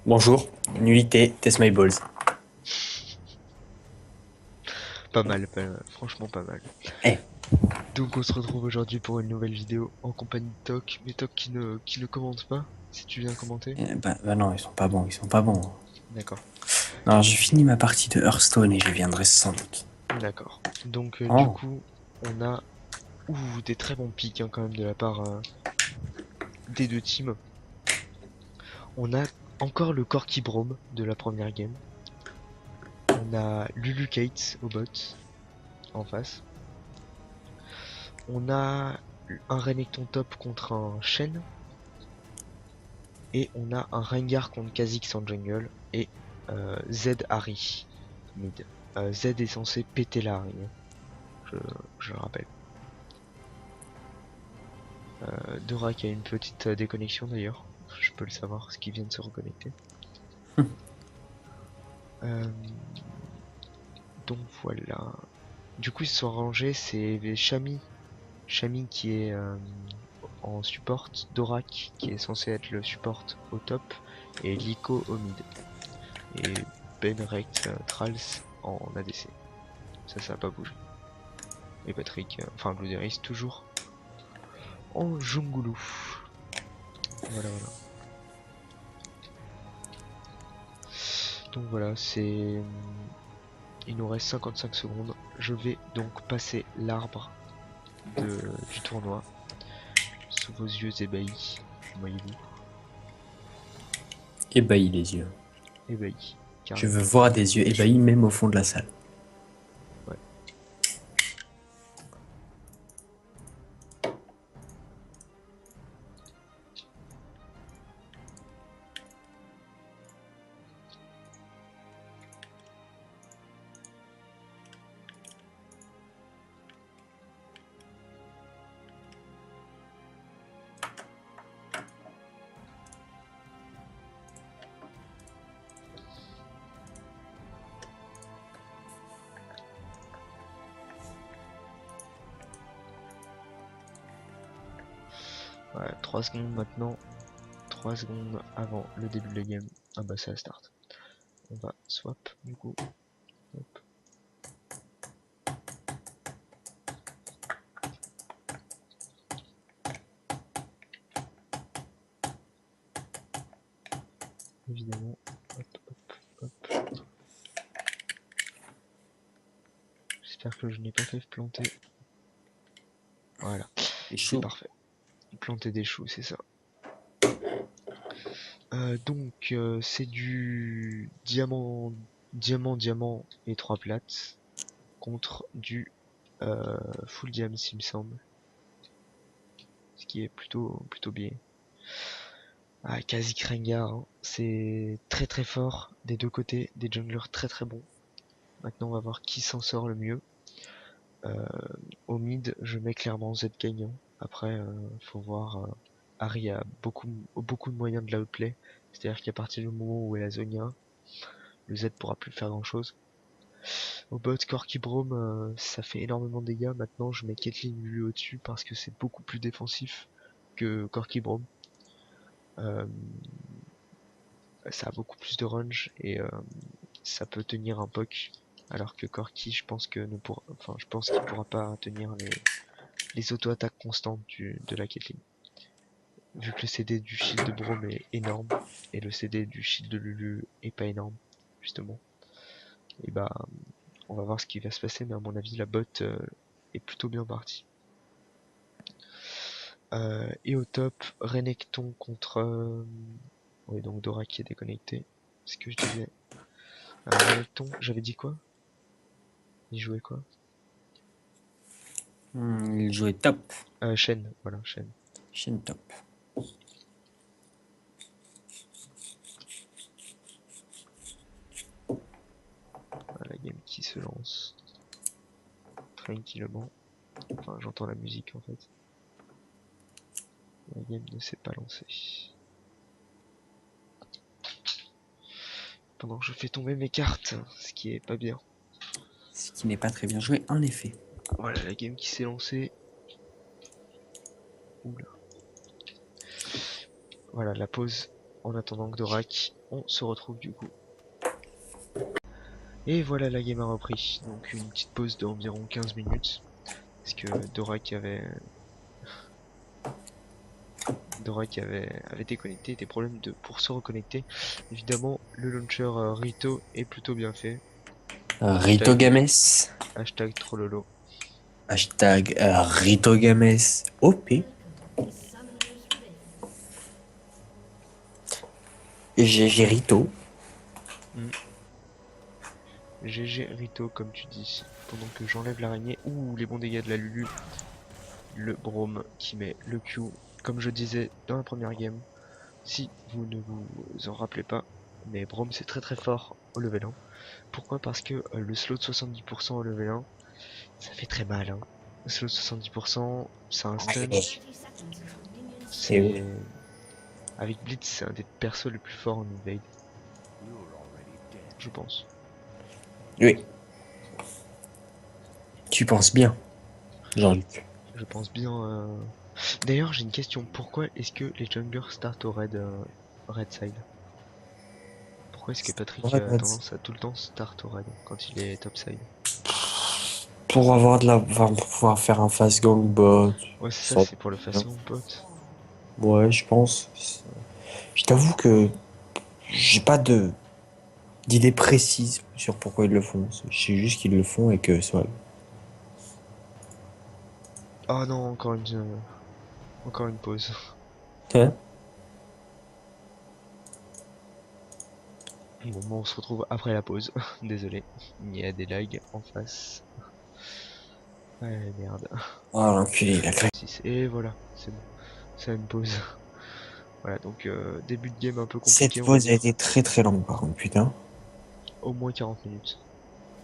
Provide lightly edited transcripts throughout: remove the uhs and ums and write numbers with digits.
Bonjour, nullité, test my balls. Pas mal, franchement pas mal. Eh, Donc on se retrouve aujourd'hui pour une nouvelle vidéo en compagnie de Toc, mais Toc qui ne commente pas, si tu viens commenter. bah non, ils sont pas bons, ils sont pas bons. D'accord, Non, j'ai fini ma partie de Hearthstone et je viendrai sans doute. d'accord. Donc du Oh, coup, on a des très bons pics hein, quand même de la part des deux teams. On a encore le Corki Brome de la première game. On a Lulu Kate au bot en face. On a un Renekton top contre un Shen. Et on a un Rengar contre Kha'Zix en jungle. Et Z Harry mid. Z est censé péter la Harry, hein, je, je le rappelle. Dora qui a une petite déconnexion d'ailleurs. Je peux le savoir, parce qu'il vient de se reconnecter. Euh, donc voilà. Du coup, ils se sont rangés, c'est Shami. Shami qui est en support, Dorak qui est censé être le support au top, et Liko au mid. Et Benrekt Trals en ADC. Ça a pas bougé. Et Patrick, enfin Blueberry toujours en Jungulu. Voilà, voilà. Donc voilà, il nous reste 55 secondes. Je vais donc passer l'arbre du tournoi sous vos yeux ébahis. Voyez-vous, ébahis les yeux. ébahis, Je veux carrément. voir des yeux ébahis même au fond de la salle. Ouais. Voilà, 3 secondes maintenant. 3 secondes avant le début de la game. Ah bah ça start. On va swap du coup. Hop. Évidemment. Hop, hop, hop. J'espère que je n'ai pas fait planter. Voilà, C'est c'est chaud. parfait. Planter des choux, c'est ça. Donc c'est du diamant et 3 plates contre du full diam s'il me semble, ce qui est plutôt bien. Ah, Kha'Zix Rengar, hein, c'est très très fort des deux côtés, des junglers très très bons. Maintenant on va voir qui s'en sort le mieux. Euh, Au mid, je mets clairement Z gagnant. Après, faut voir. Harry a beaucoup de moyens de la outplay. C'est-à-dire qu'à partir du moment où elle a Zonia, le Z pourra plus faire grand chose. Au bot, Corki Brome, ça fait énormément de dégâts. Maintenant, je mets Caitlyn lui au-dessus parce que c'est beaucoup plus défensif que Corki Brome. Euh, Ça a beaucoup plus de range et ça peut tenir un poke. Alors que Corki, je pense que ne pourra, enfin, je pense qu'il pourra pas tenir les auto-attaques constantes de la Caitlyn. Vu que le CD du shield de Brome est énorme et le CD du shield de Lulu est pas énorme, justement. Et bah, on va voir ce qui va se passer, mais à mon avis, la bot est plutôt bien partie. Et au top, Renekton contre... oui, donc Dora qui est déconnecté. Ce que je disais. Renekton, j'avais dit quoi? Il jouait quoi? Il jouait top. Shen, voilà, Shen. Chaîne top. Voilà, la game qui se lance tranquillement. Enfin, j'entends la musique en fait. La game ne s'est pas lancée. Pendant que je fais tomber mes cartes, ce qui est pas bien. Ce qui n'est pas très bien joué, en effet. Voilà, la game qui s'est lancée. Oula. Voilà, la pause. en attendant que Dorak, on se retrouve du coup. Et voilà, la game a repris. Donc une petite pause d'environ 15 minutes. Parce que Dorak avait déconnecté, des problèmes pour se reconnecter. Évidemment, le launcher Rito est plutôt bien fait. Rito Hashtag, Games. hashtag Trollolo. Hashtag Rito Games. OP. GG Rito. Hmm. GG Rito, comme tu dis. Pendant que j'enlève l'araignée. Ouh, les bons dégâts de la Lulu. Le Brome qui met le Q. Comme je disais dans la première game, si vous ne vous en rappelez pas, mais Brome c'est très très fort au level 1. Pourquoi? Parce que le slow de 70% au level 1, ça fait très mal. Hein. Le slow de 70%, c'est un stun. Et oui. C'est avec Blitz, c'est un des persos les plus forts en invade, je pense. Oui. Tu penses bien, Jean-Luc. Je pense bien. D'ailleurs, j'ai une question. Pourquoi est-ce que les junglers start au red side? Pourquoi est-ce que Patrick Ouais, a tendance à tout le temps start au red quand il est top side? pour avoir de la, enfin, pour pouvoir faire un fast gang bot. Ouais, c'est ça, Sans- c'est pour le fast bot. Ouais, je pense. Je t'avoue que j'ai pas d'idée précise sur pourquoi ils le font. Je sais juste qu'ils le font et que soit. Oh non, encore une pause. Hein. Bon, bon, on se retrouve après la pause. Désolé, il y a des lags en face. Ouais, merde. Ah, l'enculé, il a craqué. Et voilà, c'est bon. C'est une pause. Voilà, donc début de game un peu Cette compliqué, on va pause a dire. été très très longue par contre, putain. Au moins 40 minutes.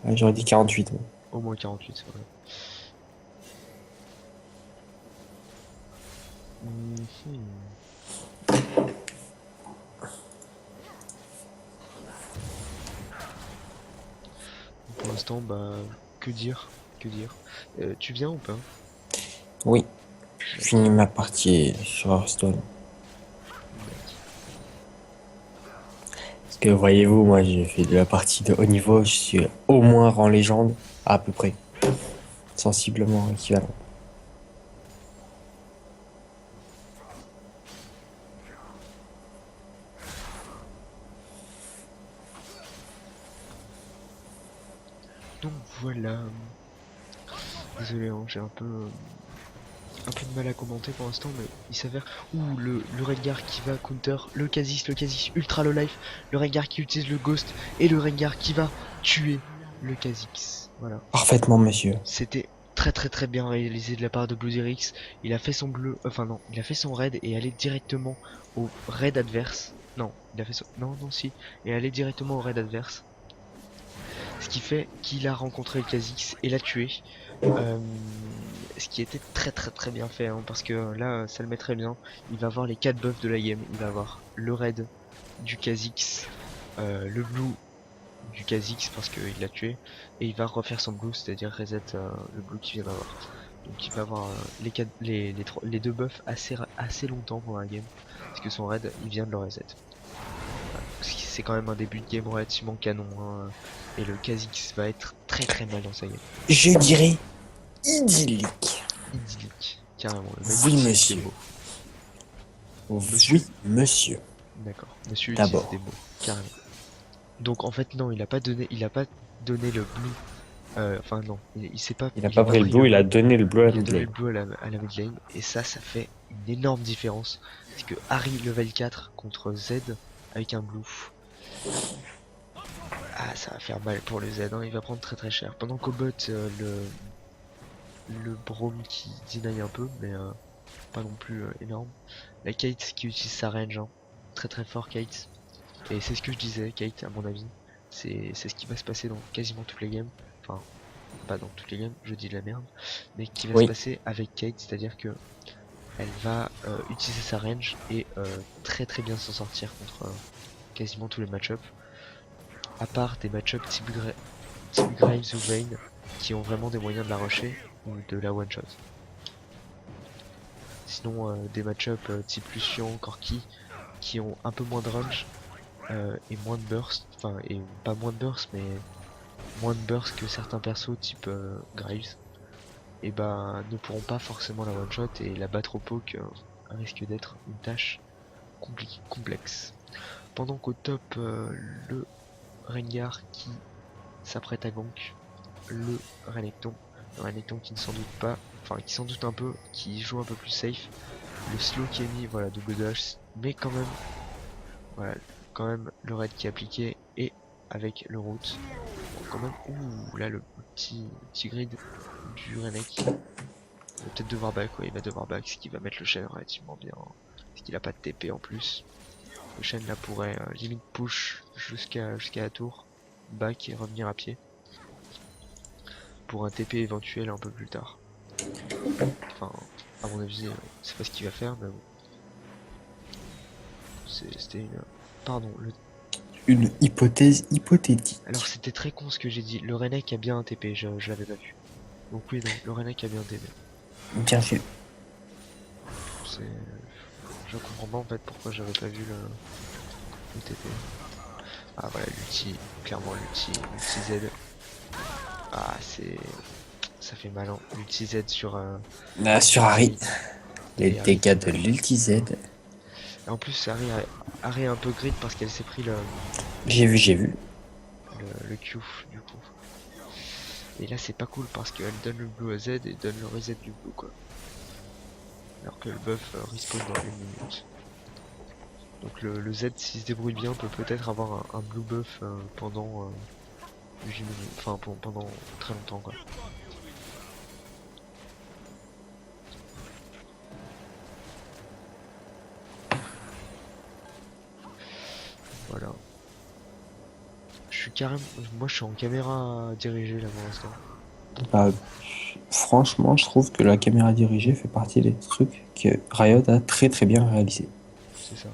Ouais, j'aurais dit 48. Moi. Au moins 48, voilà. Mhm. Pour l'instant, bah, que dire? Que dire? Tu viens ou pas? Oui, je D'accord. finis ma partie sur Hearthstone. D'accord. Parce que voyez-vous, moi j'ai fait de la partie de haut niveau, je suis au moins rang légende, à peu près. Sensiblement équivalent. Donc voilà. Désolé, hein, j'ai un peu de mal à commenter pour l'instant, mais il s'avère. Ouh, le Rengar qui va counter, le Kha'Zix ultra low life, le Rengar qui utilise le Ghost, et le Rengar qui va tuer le Kha'Zix. Voilà. Parfaitement, monsieur. C'était très très très bien réalisé de la part de BlueZerix. Il a fait son bleu, enfin non, il a fait son raid et allé directement au raid adverse. Non, il a fait son. Non, non, si. Et allé directement au raid adverse. Ce qui fait qu'il a rencontré le Kha'Zix et l'a tué. Euh, Ce qui était très très très bien fait, hein, parce que là ça le met très bien. Il va avoir les 4 buffs de la game. Il va avoir le raid du Kha'Zix, le blue du Kha'Zix parce qu'il l'a tué, et il va refaire son blue, c'est-à-dire reset le blue qu'il vient d'avoir. Donc il va avoir les deux buffs assez longtemps pour la game, parce que son raid il vient de le reset. Voilà. C'est quand même un début de game relativement canon, hein, et le Kha'Zix va être très très mal dans sa game. Je dirais idyllique. Idyllique, carrément, le mec Oui, utilise des monsieur. mots. Oui, Monsieur, monsieur. d'accord, monsieur utilise des D'abord. mots, carrément. Donc en fait non, il a pas donné le blue. Enfin non, il s'est pas, Il a il a pas pas pris le pris le blue, il a blue. donné le blue à Il a donné mid le blue à la mid lane et ça fait une énorme différence. C'est que Harry level 4 contre Z avec un blue. Ah, ça va faire mal pour le Z, hein, il va prendre très très cher. Pendant qu'au bot, le Braum qui deny un peu, mais pas non plus énorme. La Kate qui utilise sa range, hein. Très très fort Kate. Et c'est ce que je disais, Kate, à mon avis. C'est ce qui va se passer dans quasiment toutes les games. Enfin, pas dans toutes les games, je dis de la merde. Mais qui va se Oui. passer avec Kate, c'est-à-dire que elle va utiliser sa range et très très bien s'en sortir contre quasiment tous les match-ups. À part des match-ups type Graves ou Vayne qui ont vraiment des moyens de la rusher ou de la one-shot. Sinon des match-ups type Lucian, Corki, qui ont un peu moins de range et moins de burst, enfin et pas moins de burst mais moins de burst que certains persos type Graves, et ben ne pourront pas forcément la one shot et la battre au poke risque d'être une tâche complexe. Pendant qu'au top le Rengar qui s'apprête à gank le Renekton. Le Renekton qui ne s'en doute pas, enfin qui s'en doute un peu, qui joue un peu plus safe. Le slow qui est mis, voilà, double dash, mais quand même, voilà, quand même le raid qui est appliqué et avec le route. Bon, quand même, ouh, là le petit grid du Renek. Il va peut-être devoir back, ouais, il va devoir back, ce qui va mettre le Shen relativement bien, parce qu'il a pas de TP en plus. Le Shen là pourrait limite push jusqu'à la tour, back et revenir à pied. Pour un TP éventuel un peu plus tard. Enfin, à mon avis, c'est pas ce qu'il va faire, mais bon. C'était une... Pardon, Une hypothèse hypothétique. alors c'était très con ce que j'ai dit. Le Renek a bien un TP, je l'avais pas vu. Donc oui, non, le Renek a bien un TP. Bien vu. C'est... Je comprends pas en fait pourquoi j'avais pas vu le TP. Ah voilà, l'ulti, clairement l'ulti Z. Ah c'est... Ça fait mal, hein. L'ulti Z sur... Là, sur Harry, les et Harry dégâts qui de meurt. l'ulti Z. Et en plus, Harry est un peu grid parce qu'elle s'est pris J'ai vu. le Q du coup. Et là c'est pas cool parce qu'elle donne le blue à Z et donne le reset du blue quoi. Alors que le buff respawn dans 1 minute. Donc le Z s'il se débrouille bien peut peut-être avoir un blue buff pendant 8 minutes. Enfin pendant très longtemps quoi. Voilà. Je suis carrément. Moi je suis en caméra dirigée là pour l'instant. Bah, franchement, je trouve que la caméra dirigée fait partie des trucs que Riot a très très bien réalisé. C'est ça.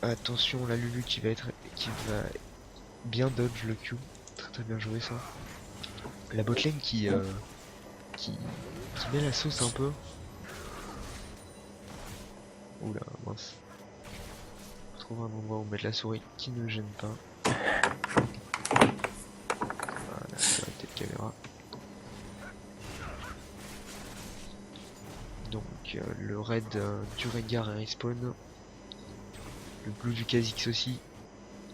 Attention la Lulu qui va bien dodge le Q. Très très bien joué ça. La botlane qui met la sauce un peu. Oula mince. Faut trouver un endroit où mettre la souris qui ne gêne pas. Voilà, c'est la tête caméra. Donc le raid du Rengar est respawn. Le blue du Kha'Zix aussi.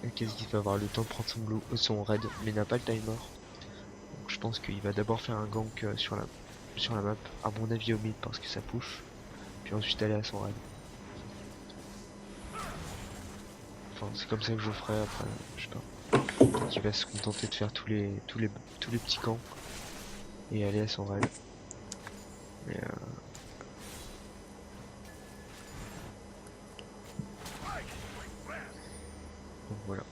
Le Kha'Zix va avoir le temps de prendre son raid, mais n'a pas le timer. Donc je pense qu'il va d'abord faire un gank sur la map, à mon avis au mid parce que ça push. Puis ensuite aller à son raid. Enfin c'est comme ça que je ferai après, je sais pas. Peut-être qu'il va se contenter de faire tous les petits camps et aller à son raid. Mais donc voilà.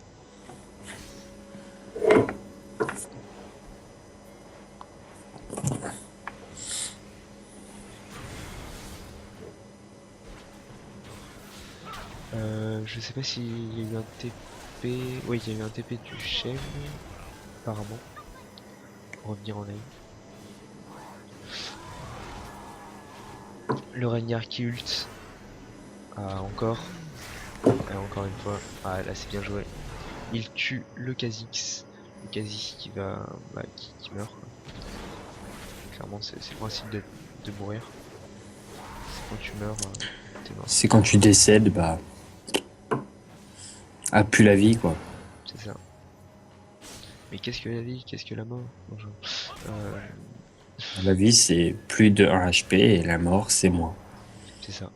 Je sais pas s'il y a eu un TP. Oui, il y a eu un TP du chef, apparemment. Pour revenir en live. Le Rengar qui ult. Ah, encore. Et encore une fois. Ah, là c'est bien joué. Il tue le Kha'Zix. Le Kha'Zix qui va. Qui meurt. Quoi. Clairement, c'est le principe de mourir. C'est quand tu meurs, t'es mort. C'est quand tu décèdes, bah. A plus la vie, quoi. C'est ça. Mais qu'est-ce que la vie? Qu'est-ce que la mort? Bonjour. La vie, c'est plus de 1 HP et la mort, c'est moins. C'est ça.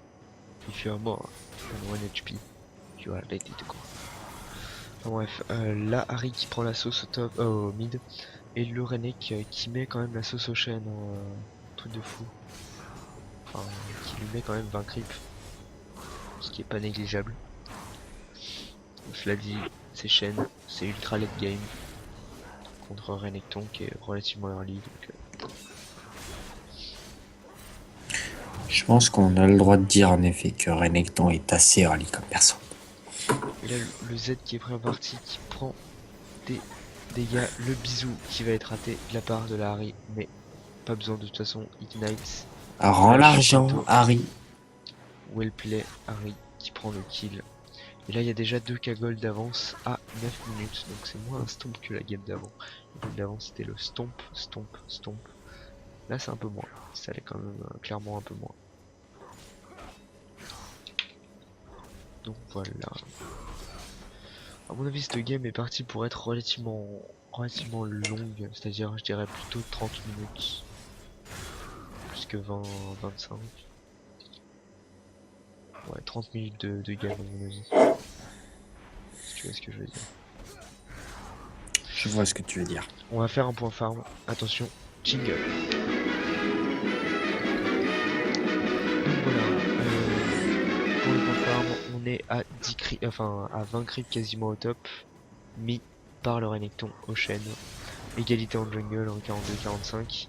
If you are more than 1 HP, you are ready to go. Enfin bref, là Harry qui prend la sauce au mid, et le Renek qui met quand même la sauce au Shen, truc de fou. Enfin, qui lui met quand même 20 creeps, ce qui est pas négligeable. Cela dit, c'est Shen, c'est ultra late game contre Renekton qui est relativement early. Donc, Je pense qu'on a le droit de dire en effet que Renekton est assez early comme perso. et là, le Z qui est pré-parti, qui prend des dégâts, le bisou qui va être raté de la part de la Harry, mais pas besoin de toute façon. Ignite. Rends Flash, l'argent, Pinto. Harry. Well play, Harry qui prend le kill. Et là il y a déjà 2K gold d'avance à 9 minutes. Donc c'est moins un stomp que la game d'avant. La game d'avant c'était le stomp, stomp, stomp. Là c'est un peu moins. Ça allait quand même clairement un peu moins. Donc voilà. À mon avis cette game est partie pour être relativement longue. C'est-à-dire je dirais plutôt 30 minutes. Plus que 20, 25. Ouais, 30 minutes de game à mon avis. Si tu vois ce que je veux dire. Je vois ce que tu veux dire. On va faire un point farm. Attention, jingle. Donc voilà. Pour le point farm, on est à 10 creeps, enfin à 20 creeps quasiment au top. Mis par le Renekton au chêne. Égalité en jungle en 42-45.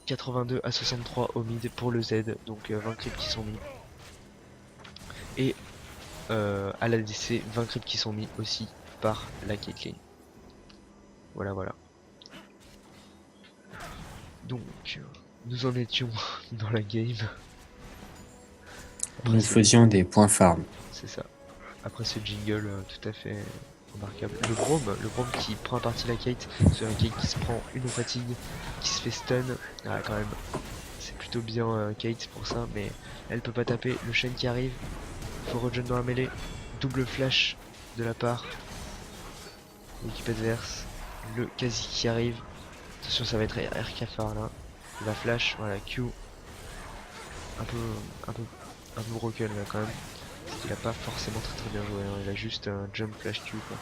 82 à 63 au mid pour le Z. Donc 20 creeps qui sont mis. Et à la DC, 20 creeps qui sont mis aussi par la Caitlyn. Voilà, voilà. Donc, nous en étions dans la game. Après Nous faisions des points farm. C'est ça. Après ce jingle tout à fait remarquable. Le Braum qui prend à partie la Kate, sur un Kate qui se prend une fatigue, qui se fait stun. Ah, quand même, c'est plutôt bien Kate pour ça, mais elle peut pas taper. Le Shen qui arrive, faut rejoindre dans la mêlée. Double flash de la part de l'équipe adverse. Le Kazi qui arrive. Attention, ça va être RK là. Il va flash, voilà, Q. Un peu broken là quand même. Parce qu'il a pas forcément très bien joué, hein. Il a juste un jump flash Q quoi.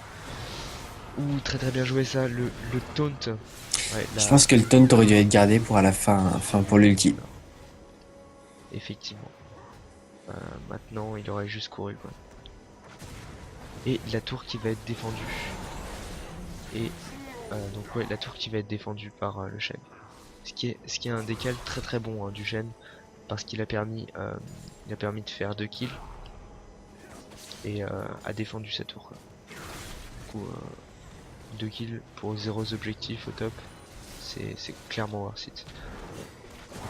Ouh, très bien joué ça, le taunt. Ouais, là, Je pense que le taunt aurait dû être gardé pour à la fin, enfin pour l'ulti. effectivement. Maintenant, il aurait juste couru quoi. Et la tour qui va être défendue. Et donc ouais, la tour qui va être défendue par le chêne. Ce qui est un décal très bon hein, du chêne. Parce qu'il a permis de faire 2 kills. Et a défendu sa tour quoi. Du coup 2 kills pour 0 objectifs au top. C'est clairement worth it.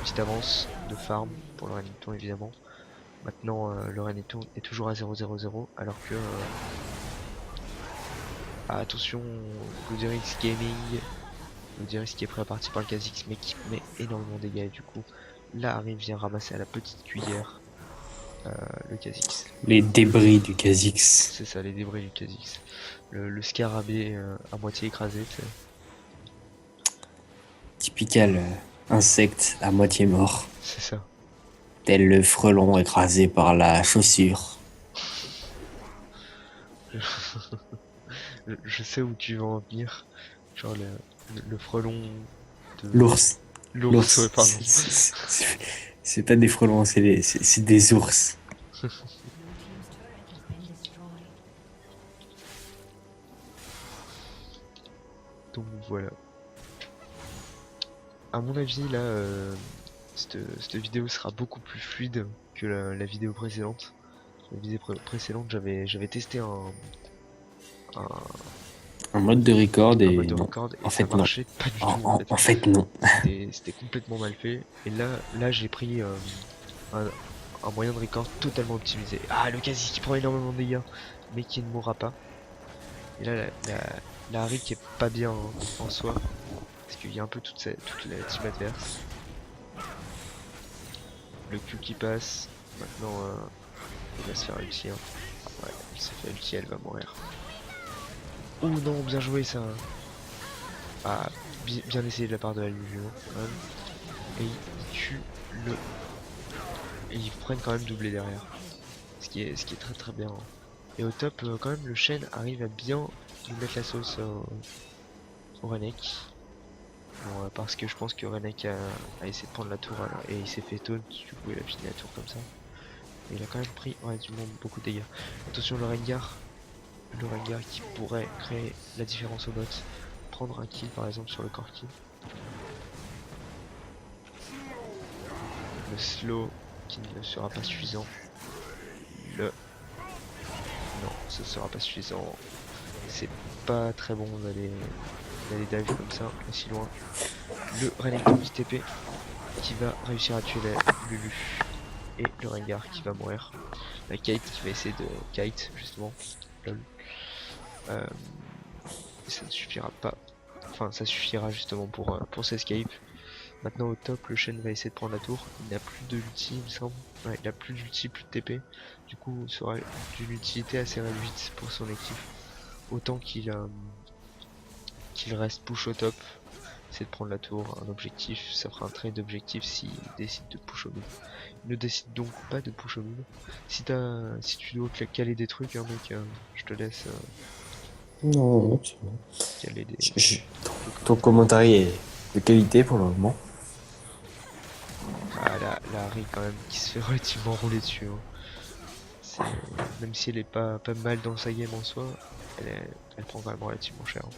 Petite avance de farm pour le Renekton évidemment. Maintenant le Renekton est toujours à 0-0-0 alors que attention Goderix Gaming, Goderix qui est prêt à partir par le Kha'Zix mais qui met énormément de dégâts et du coup là arrive vient ramasser à la petite cuillère le Kha'Zix. Les débris du Kha'Zix. C'est ça, les débris du Kha'Zix. Le scarabée à moitié écrasé. Typical insecte à moitié mort. C'est ça. Tel le frelon écrasé par la chaussure. Je sais où tu vas en venir. Genre le frelon de... L'ours. L'ours, ouais, pardon. C'est pas des frelons, c'est des ours. Donc voilà. À mon avis, là, cette vidéo sera beaucoup plus fluide que la vidéo précédente. La vidéo précédente, j'avais testé Un mode de record un et mode de non. record et En ça fait, non. marchait pas du tout. En fait, non. C'était complètement mal fait. Et là j'ai pris un moyen de record totalement optimisé. Ah, le Kha'Zix qui prend énormément de dégâts, mais qui ne mourra pas. Et là, la Harry qui est pas bien hein, en soi. Parce qu'il y a un peu toute la team adverse. Le Q qui passe. Maintenant, il va se faire ulti. Hein. Ouais, il s'est fait ulti, elle va mourir. Oh non, bien joué ça. Ah, bien essayé de la part de la Lulu. Hein, et il tue le... Et ils prennent quand même doublé derrière. Ce qui est très bien. Hein. Et au top, quand même, le chêne arrive à bien lui mettre la sauce au Renek. Bon, parce que je pense que Renek a essayé de prendre la tour et il s'est fait taunt, du coup il a fini la tour comme ça. Et il a quand même pris relativement beaucoup de dégâts. Attention le Rengar qui pourrait créer la différence au bot. Prendre un kill par exemple sur le Corki. Le slow qui ne sera pas suffisant. Non, ce sera pas suffisant. C'est pas très bon d'aller il a des dives comme ça, aussi loin. Le Renekton qui TP, qui va réussir à tuer la Lulu. Et le Rengar qui va mourir. La Kate qui va essayer de kite justement. Lol. Ça ne suffira pas. Enfin, ça suffira justement pour s'escape. Maintenant au top, le Shen va essayer de prendre la tour. Il n'a plus de ulti, il me semble. Ouais, il a plus d'ulti, plus de TP. Du coup, ça aura d'une utilité assez réduite pour son équipe. Autant qu'il reste push au top. C'est de prendre la tour, un objectif. Ça fera un trade d'objectif s'il décide de push au mid. Il ne décide donc pas de push au mid. Si tu dois caler des trucs, hein, mec, je te laisse Non, non, c'est bon. caler des Ton commentaire est de qualité pour le moment. Ah, la Harry quand même qui se fait relativement rouler dessus. Hein. Même si elle est pas mal dans sa game en soi, elle prend quand même relativement cher. Hein.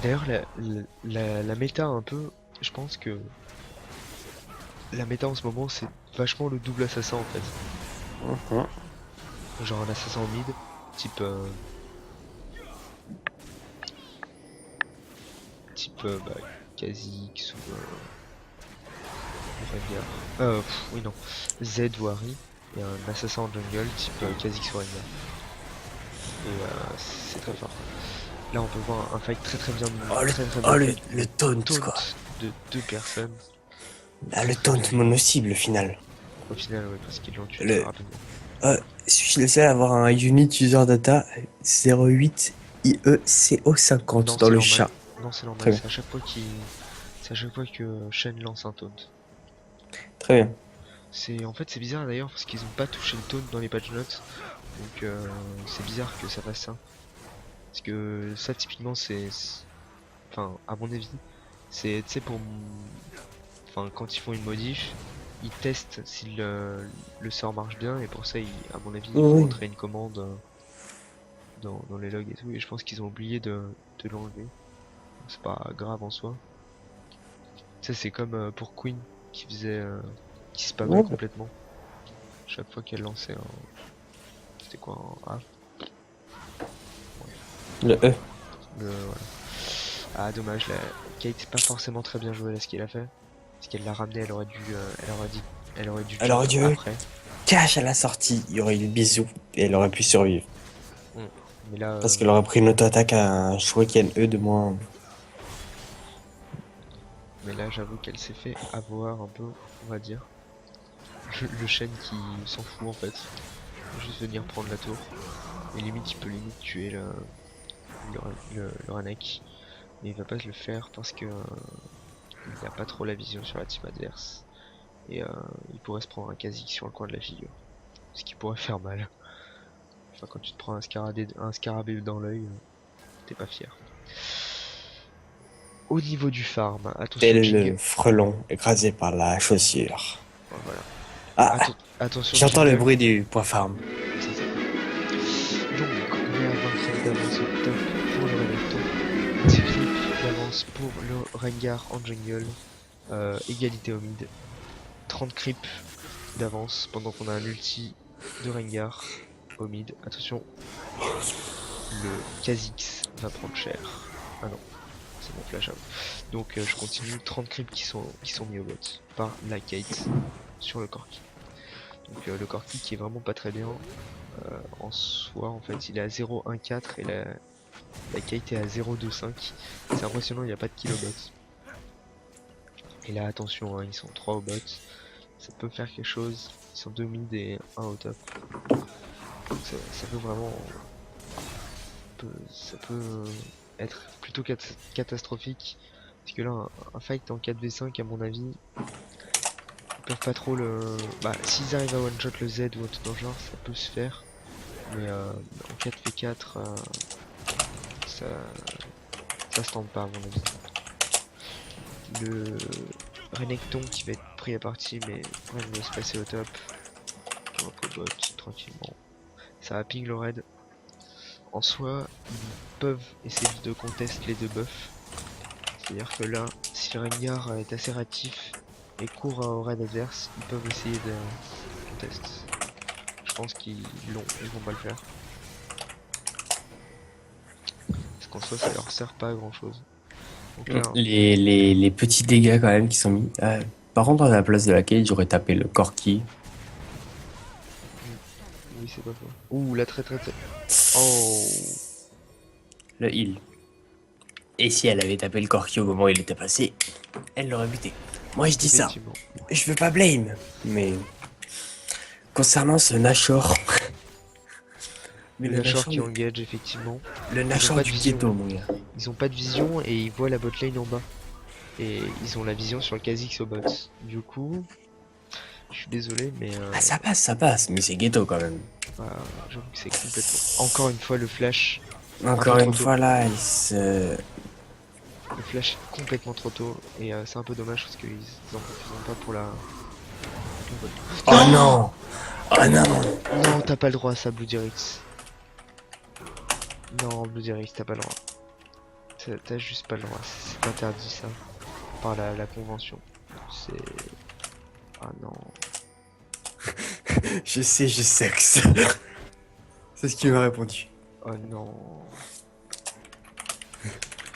D'ailleurs, la méta un peu, je pense que la méta en ce moment c'est vachement le double assassin en fait. Mhm. Genre un assassin en mid, type bah, Kha'Zix ou Rengar. Oui non, Z ou Harry, et un assassin en jungle type Kha'Zix ou Rengar. Et c'est très fort. Là on peut voir un fight très bien Oh, très bien fait. le taunt, Taunt quoi. de deux personnes. Ah, Très le très taunt bien. mono-cible, final. Au final ouais parce qu'ils l'ont tué très Le, rapidement. je suis le seul à avoir un unit user data 08 IECO50 Non dans c'est le normal. chat. Non c'est Très normal, bien, c'est à chaque fois que Shen lance un taunt. très bien. En fait c'est bizarre d'ailleurs parce qu'ils ont pas touché le taunt dans les patch notes. Donc c'est bizarre que ça fasse ça. Parce que ça typiquement enfin à mon avis, c'est tu sais enfin quand ils font une modif, ils testent si le sort marche bien et pour ça à mon avis il faut Oui. entrer une commande dans les logs et tout et je pense qu'ils ont oublié de l'enlever. C'est pas grave en soi. Ça c'est comme pour Queen qui spammait Ouais, bah, complètement chaque fois qu'elle lançait un c'était quoi un A. le E. Voilà. Ah dommage, la Kate pas forcément très bien joué là ce qu'il a fait. Parce qu'elle l'a ramené, elle aurait dû Elle aurait jump dû après. cash à la sortie. Il y aurait eu le bisou et elle aurait pu survivre. Mm. Mais là, Parce qu'elle aurait pris une auto-attaque à un Shuriken E de moins. j'avoue qu'elle s'est fait avoir un peu, on va dire. Le Shen qui s'en fout en fait. Juste venir prendre la tour. Et limite, il peut limite tuer le Ranek. Mais il va pas se le faire parce que il n'a pas trop la vision sur la team adverse. Et il pourrait se prendre un Kha'Zix sur le coin de la figure. Ce qui pourrait faire mal. Enfin, quand tu te prends un scarabée dans l'œil, t'es pas fier. Au niveau du farm, attention Tel jingle. le frelon écrasé par la chaussure. Voilà. Ah, Attention j'entends le jingle. bruit du point farm. Ça, c'est cool. Donc on est à 20 creeps d'avance au top pour le Renekton. 10 creeps d'avance pour le Rengar en jungle. Égalité au mid. 30 creeps d'avance pendant qu'on a un ulti de Rengar au mid. Attention, le Kha'Zix va prendre cher. Ah non, c'est mon flash out. Donc je continue, 30 creeps qui sont mis au bot par la Kate sur le Corki. Donc le Corki qui est vraiment pas très bien en soi en fait, il est à 0.14 et la Kate est à 0.25. C'est impressionnant, il n'y a pas de kill au bot. Et là attention, hein, ils sont 3 au bot. Ça peut faire quelque chose. Ils sont 2 mid et 1 au top. Donc ça peut vraiment ça peut être plutôt catastrophique. Parce que là, un fight en 4v5, à mon avis, ils peuvent pas trop le. Bah, s'ils arrivent à one-shot le Z ou un truc dans le genre, ça peut se faire. Mais en 4v4, ça, ça se tente pas, à mon avis. Le Renekton qui va être pris à partie, mais rien ne va se passer au top. On va bot tranquillement. Ça va ping le raid. En soi, ils peuvent essayer de contester les deux buffs. C'est-à-dire que là, si Rengar est assez réactif et court au raid adverse, ils peuvent essayer de contest. Je pense ils vont pas le faire. Parce qu'en soi, ça leur sert pas à grand chose. Donc là, Les petits dégâts quand même qui sont mis. Par contre, à la place de la cage, j'aurais tapé le Corki. oui, c'est pas faux. Ouh, la très. Oh, Le heal. Et si elle avait tapé le Corki au moment où il était passé, elle l'aurait buté. Moi je dis ça. effectivement. Je veux pas blame. Mais concernant ce Nashor. Mais Le Nashor qui le, engage, effectivement. le Nashor pas du de vision. ghetto, mon gars. Ils ont pas de vision et ils voient la botlane en bas. Et ils ont la vision sur le Kha'Zix au bot. Du coup, je suis désolé, mais Ah, ça passe, mais c'est ghetto quand même. j'avoue que c'est complètement. Encore une fois, le flash. Encore Un peu une trop fois là, il se. Le flash est complètement trop tôt. Et c'est un peu dommage parce qu'ils en profitent pas pour la. Oh non! Oh non! Non, t'as pas le droit à ça, Blue Dirix. Non, Blue Dirix, t'as pas le droit. T'as juste pas le droit. C'est interdit ça. Par la convention. C'est. Ah non. Je sais que ça. C'est ce qu'il m'a répondu. Oh non.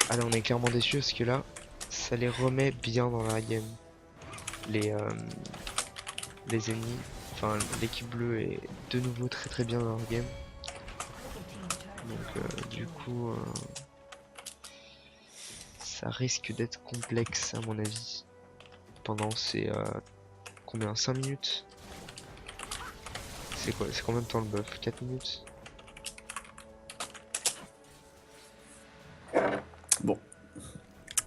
Ah là, on est clairement déçus parce que là, ça les remet bien dans la game. Les, euh, les ennemis, enfin l'équipe bleue est de nouveau très bien dans leur game. Donc du coup, ça risque d'être complexe à mon avis. Pendant ces combien 5 minutes. C'est quoi? C'est combien de temps le buff? 4 minutes? Bon.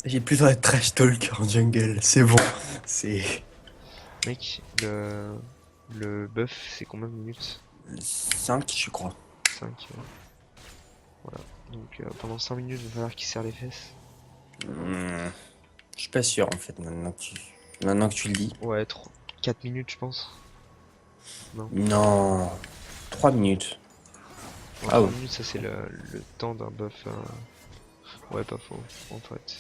J'ai plus de trash talk en jungle, c'est bon. C'est. Mec, le buff c'est combien de minutes? 5, je crois. 5. Voilà. Donc pendant 5 minutes, il va falloir qu'il serre les fesses. Je suis pas sûr en fait, maintenant que tu le dis. Ouais, 4 minutes je pense. Non. Non. 3 minutes. En Ah 3 oui. minutes, ça c'est le temps d'un buff. Ouais, pas faux. En fait,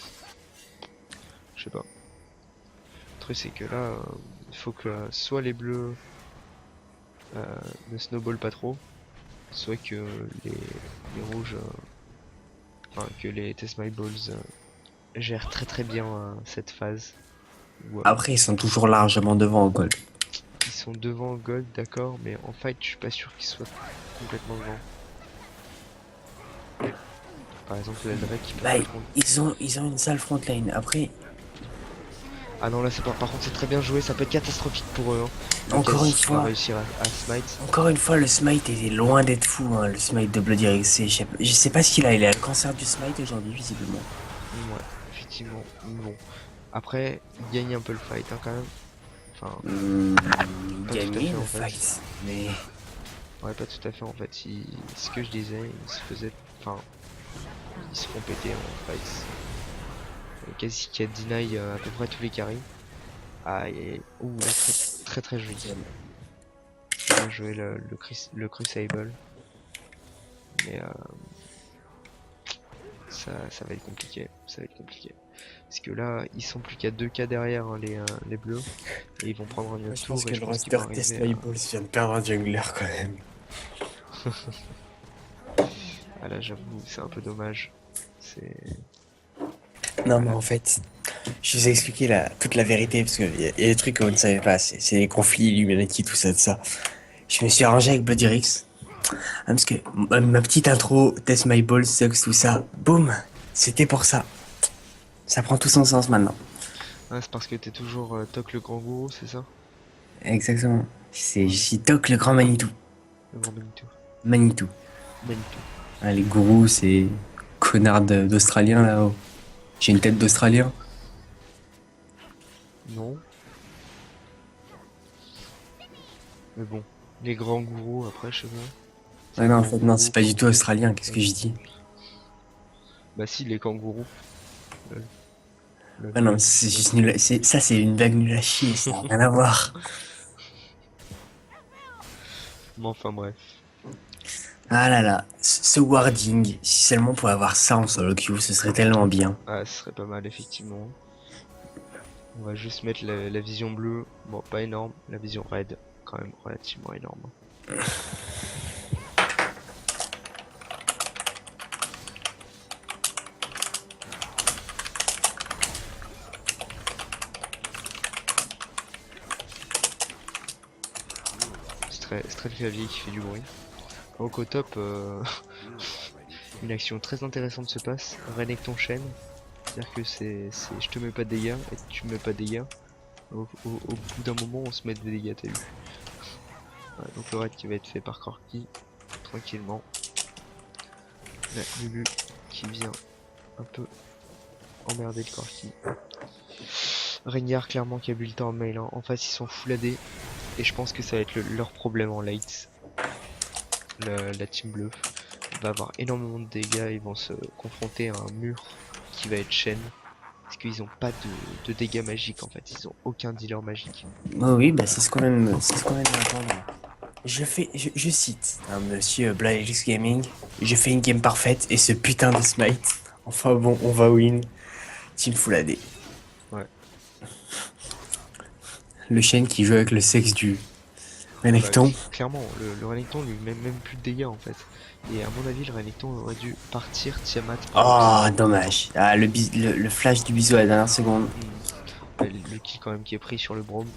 je sais pas. Le truc c'est que là, il faut que soit les bleus ne snowball pas trop, soit que les rouges, enfin que les Test My Balls gèrent très bien cette phase. Où, Après, ils sont toujours largement devant au gold. ils sont devant Gold, d'accord, mais en fight, je suis pas sûr qu'ils soient complètement devant. Par exemple, l'Eldred qui peut Bah, pas le contre. ils ont une sale front lane. Après, Ah non, là c'est pas. Par contre, c'est très bien joué, ça peut être catastrophique pour eux. Hein. Le encore une Kha'Zix qui va fois, réussir à smite. encore une fois, le smite était loin d'être fou, hein, le smite de Bloody Rexy. Je sais pas ce qu'il a, il a le cancer du smite aujourd'hui, visiblement. Ouais, effectivement. Bon. Après, il gagne un peu le fight hein, quand même. Enfin, pas tout à Gagner fait le en fait. fight, mais. Ouais, pas tout à fait en fait. Ce que je disais, il se faisait. Enfin, ils se font péter en fight. Quasi qui a deny à peu près tous les carries. Ah, et. Ouh, là, très joli. Bien joué le Crucible. Mais ça va être compliqué. Ça va être compliqué. Parce que là, ils sont plus qu'à 2K derrière hein, les bleus. Et ils vont prendre une Je tour pense et que je le pense qu'ils vont roster Test arriver My à... Balls vient de perdre un jungler quand même. Ah là, j'avoue, c'est un peu dommage. C'est... Non, mais en fait, je vous ai expliqué toute la vérité parce qu'il y a des trucs que vous ne savez pas. C'est les conflits, l'humanity, tout ça. Je me suis arrangé avec Bloody Rix. Parce que ma petite intro, Test My Balls, Sucks, tout ça, boum, c'était pour ça. Ça prend tout son sens maintenant. Ah, c'est parce que t'es toujours Toc le grand gourou, c'est ça? Exactement. Je suis Toc le grand Manitou. Le grand Manitou. Manitou. Manitou. Ah, les gourous, c'est connards d'Australiens là-haut. J'ai une tête d'Australien. Non. Mais bon, les grands gourous, après, je sais pas. Ouais, non, en Grand fait, non, gourou, c'est pas du tout kangourou. australien. Qu'est-ce que je dis? Bah si, les kangourous. Lol. Lol. Ouais, non, c'est juste nul. Ça, c'est une blague nulle à chier. Ça n'a rien à voir. Mais enfin bref. Ah là là, ce warding, si seulement on pouvait avoir ça en solo queue, ce serait tellement bien. Ah, ce serait pas mal, effectivement. On va juste mettre la vision bleue. Bon, pas énorme. La vision red, quand même relativement énorme. C'est très le clavier qui fait du bruit. Donc au top, une action très intéressante se passe. Renekton chaîne. C'est-à-dire que je te mets pas de dégâts et tu me mets pas de dégâts. Au bout d'un moment, on se met des dégâts, t'as vu. Voilà, donc le raid qui va être fait par Corki, tranquillement. La Lulu qui vient un peu emmerder le Corki. Rengar clairement qui a build en mail, hein. En face ils sont full AD. Et je pense que ça va être leur problème en late. La team bleue va avoir énormément de dégâts, ils vont se confronter à un mur qui va être chaîne. Parce qu'ils ont pas de dégâts magiques en fait, ils ont aucun dealer magique. Oh oui, bah c'est ce qu'on aime entendre. Je cite monsieur Blairix Gaming. Je fais une game parfaite et ce putain de smite. Enfin bon, on va win. Team Full AD. Ouais. Le chêne qui joue avec le sexe du Bah, Renekton. clairement, le Renekton lui met même plus de dégâts en fait. Et à mon avis, le Renekton aurait dû partir Tiamat Prox. Oh, dommage. Ah, le flash du bisou à la dernière seconde. Bah, le kill quand même qui est pris sur le Braum.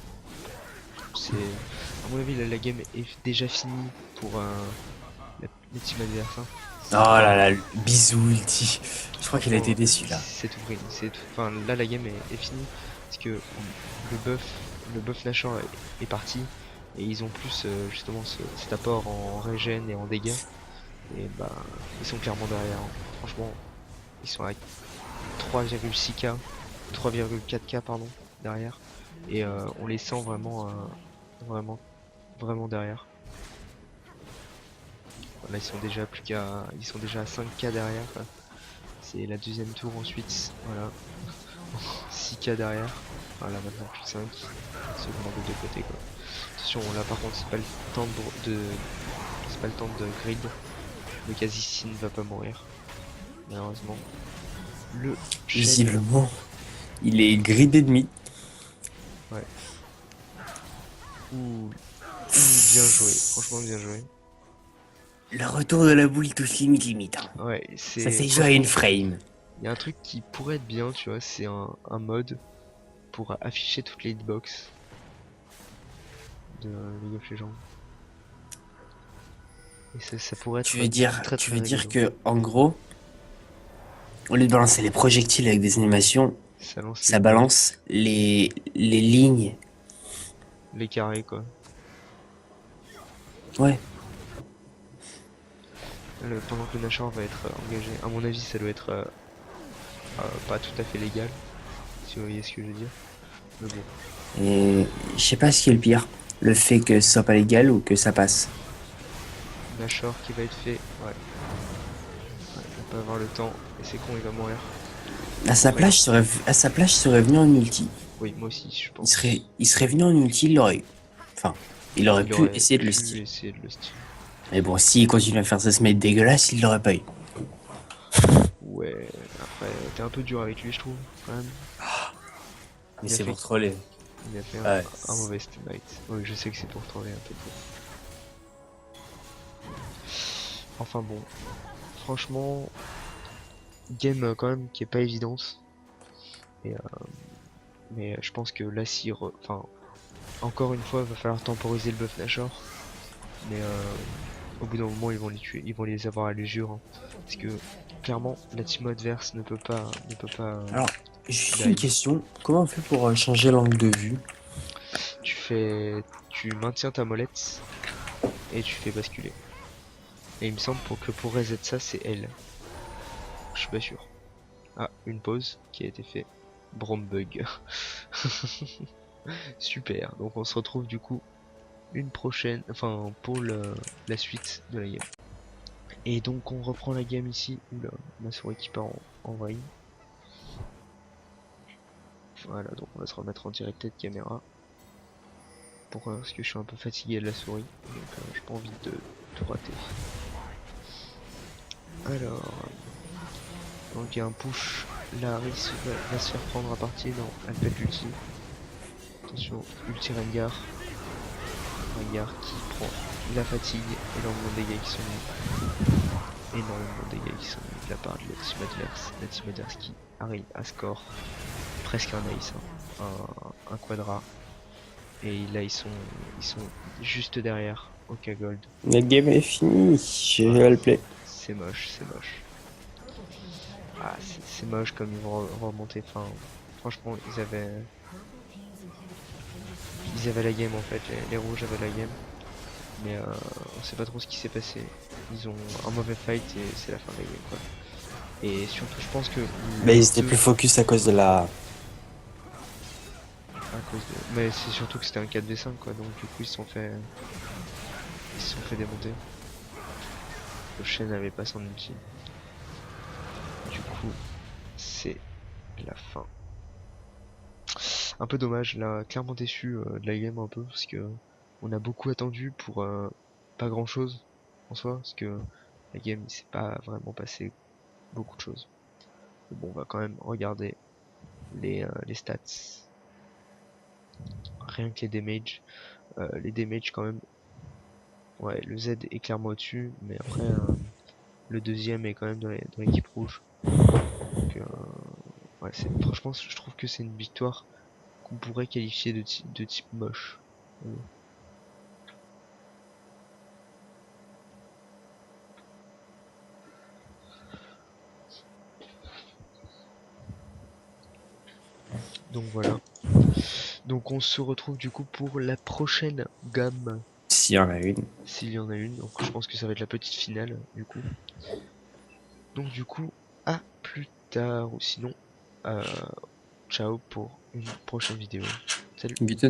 C'est, à mon avis, la game est déjà finie pour la team adverse, hein. Oh là là, le bisou ulti. Je crois qu'il a Franchement, été déçu là. c'est tout pris. Enfin, là, la game est finie parce que le buff Nashor est parti et ils ont plus justement cet apport en régène et en dégâts. Et bah, ils sont clairement derrière, hein. Franchement, ils sont à 3,6k, 3,4k pardon, derrière. Et on les sent vraiment, vraiment, vraiment derrière. Là, ils sont déjà à 5k derrière. C'est la deuxième tour ensuite, voilà. 6k derrière. Voilà, maintenant plus 5. Secondaire de deux côtés quoi. Attention, là par contre c'est pas le temps c'est pas le temps de grid. Le Kha'Zix ne va pas mourir. Malheureusement. Le Shen. Visiblement, il est gridé de mid. Ouais. Ouh. Bien joué. Franchement bien joué. Le retour de la boule touche limite. Hein. Ouais, Ça c'est. s'est joué à une frame. Il y a un truc qui pourrait être bien, tu vois, c'est un mode pour afficher toutes les hitbox de League of Legends. Et ça pourrait être très Tu très veux dire rigolo. que, en gros, au lieu de balancer les projectiles avec des animations, Ça lance les ça hitbox, balance les lignes. les carrés quoi. Ouais. Pendant que le Nashor va être engagé, à mon avis ça doit être pas tout à fait légal, si vous voyez ce que je veux dire. Mais bon, Et je sais pas ce qui est le pire. Le fait que ce soit pas légal ou que ça passe. Nashor qui va être fait, ouais. Ouais, il va pas avoir le temps, et c'est con, il va mourir. À sa place, je serais venu en ulti. Oui, moi aussi je pense. Il serait venu en ulti, il l'aurait eu. Enfin, il aurait Il pu aurait essayer de le pu steal. essayer de le style. Mais bon, s'il continue à faire ça se mettre dégueulasse, il l'aurait pas eu. Ouais, après t'es un peu dur avec lui je trouve, quand même. Mais Il a c'est fait, pour troller. il a fait Ouais. un mauvais teammate. Oui, je sais que c'est pour troller un peu. Enfin bon, franchement, game quand même qui est pas évidente. Et, mais je pense que là, enfin, encore une fois, il va falloir temporiser le buff Nashor. Mais au bout d'un moment, ils vont les tuer, ils vont les avoir à l'usure, hein. Parce que clairement, la team adverse ne peut pas Alors, juste une dive. question. Comment on fait pour changer l'angle de vue? Tu maintiens ta molette et tu fais basculer. Et il me semble pour reset ça, c'est L. Je suis pas sûr. Ah, une pause qui a été faite. Brombug. Super. Donc on se retrouve du coup une prochaine, enfin pour la suite de la game. Et donc on reprend la game ici. Oula, ma souris qui part en vrille. Voilà, donc on va se remettre en direct de caméra. Parce que je suis un peu fatigué de la souris. Donc j'ai pas envie de tout rater. Alors, donc il y a un push La Harris va se faire prendre à partie. Non, elle pète l'ulti. Attention, ulti Rengar. Rengar qui prend la fatigue, énormément de dégâts qui sont mis. Énormément de dégâts qui sont mis de la part de la team adverse. La team adverse qui arrive à score presque un ace, hein. Un quadra. Et là ils sont juste derrière Oka Gold. Notre game est fini. J'ai Ah, le play. c'est moche, c'est moche. Ah, c'est moche comme ils vont remonter. Enfin, franchement, ils avaient la game en fait. Les rouges avaient la game. Mais on sait pas trop ce qui s'est passé. Ils ont un mauvais fight et c'est la fin de la game quoi. Et surtout, je pense que Mais les ils étaient deux, plus focus à cause de la. à cause de, mais c'est surtout que c'était un 4v5 quoi. Donc du coup, ils se sont fait démonter. Le Shen n'avait pas son ulti. Du coup, c'est la fin. Un peu dommage, là, clairement déçu de la game un peu, parce que on a beaucoup attendu pour pas grand chose en soi, parce que la game il s'est pas vraiment passé beaucoup de choses. Mais bon, on va quand même regarder les stats. Rien que les damages. Les damages quand même, ouais, le Z est clairement au-dessus, mais après le deuxième est quand même dans l'équipe rouge. Donc, ouais, franchement, je trouve que c'est une victoire qu'on pourrait qualifier de type moche. Donc voilà. Donc on se retrouve du coup pour la prochaine gamme, S'il y en a une. s'il y en a une. Donc je pense que ça va être la petite finale du coup. Donc du coup, à plus tard ou sinon, euh, ciao pour une prochaine vidéo. Salut. Vite